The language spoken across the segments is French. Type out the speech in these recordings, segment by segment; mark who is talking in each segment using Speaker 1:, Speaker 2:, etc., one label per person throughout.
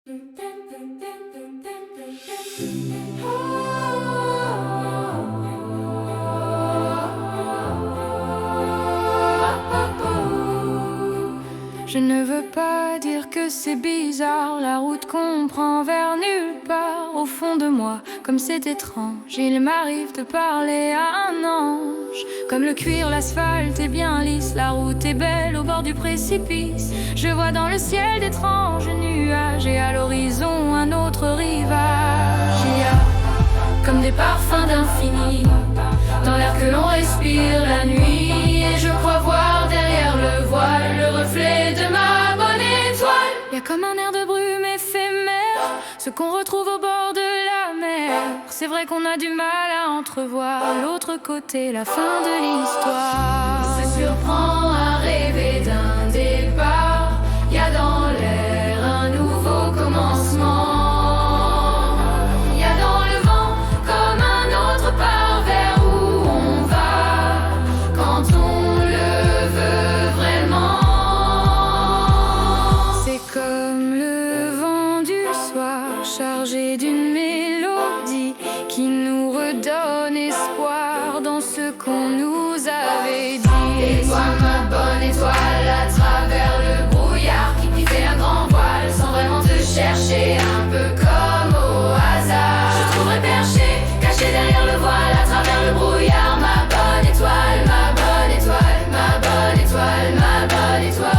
Speaker 1: Je ne veux pas dire que c'est bizarre, la route qu'on prend vers nulle part. Au fond de moi, comme c'est étrange, il m'arrive de parler à un ange. Comme le cuir, l'asphalte est bien lisse, la route est belle au bord du précipice. Je vois dans le ciel d'étranges nuages et à l'horizon un autre rivage. Il y a comme des parfums d'infini dans l'air que l'on respire la nuit. Et je crois voir derrière le voile le reflet de ma bonne étoile. Il y a comme un air de brume éphémère, ce qu'on retrouve au bord de la mer. C'est vrai qu'on a du mal à entrevoir l'autre côté, la fin de l'histoire. Se surprend à rêver d'un départ. Il y a dans l'air un nouveau commencement. Il y a dans le vent comme un autre part vers où on va quand on le veut vraiment. C'est comme le vent du soir chargé d'une mélodie qui nous redonne espoir dans ce qu'on nous avait dit. Et toi ma bonne étoile à travers le brouillard qui fait un grand voile sans vraiment te chercher, un peu comme au hasard. Je trouverai perché, caché derrière le voile à travers le brouillard, ma bonne étoile, ma bonne étoile, ma bonne étoile, ma bonne étoile.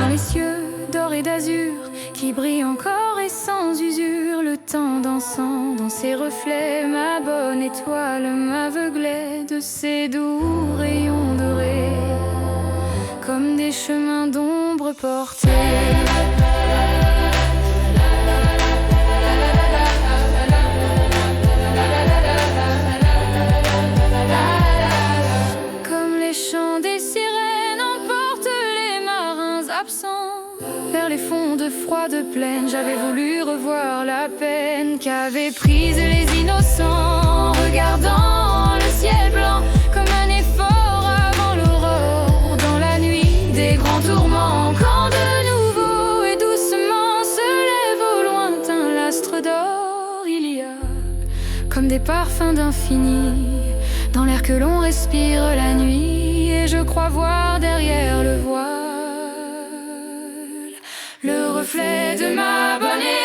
Speaker 1: Dans les cieux d'or et d'azur qui brillent encore et sans usure, le temps dansant dans ses reflets, ma bonne étoile m'aveuglait de ses doux rayons dorés, comme des chemins d'ombre portés. Comme les chants des sirènes emportent les marins absents vers les fonds de froide plaine. J'avais voulu revoir la peine qu'avaient prise les innocents, regardant le ciel blanc comme un effort avant l'aurore. Dans la nuit des grands tourments, quand de nouveau et doucement se lève au lointain l'astre d'or, il y a comme des parfums d'infini dans l'air que l'on respire la nuit. Et je crois voir derrière le voile le reflet de ma bonne étoile.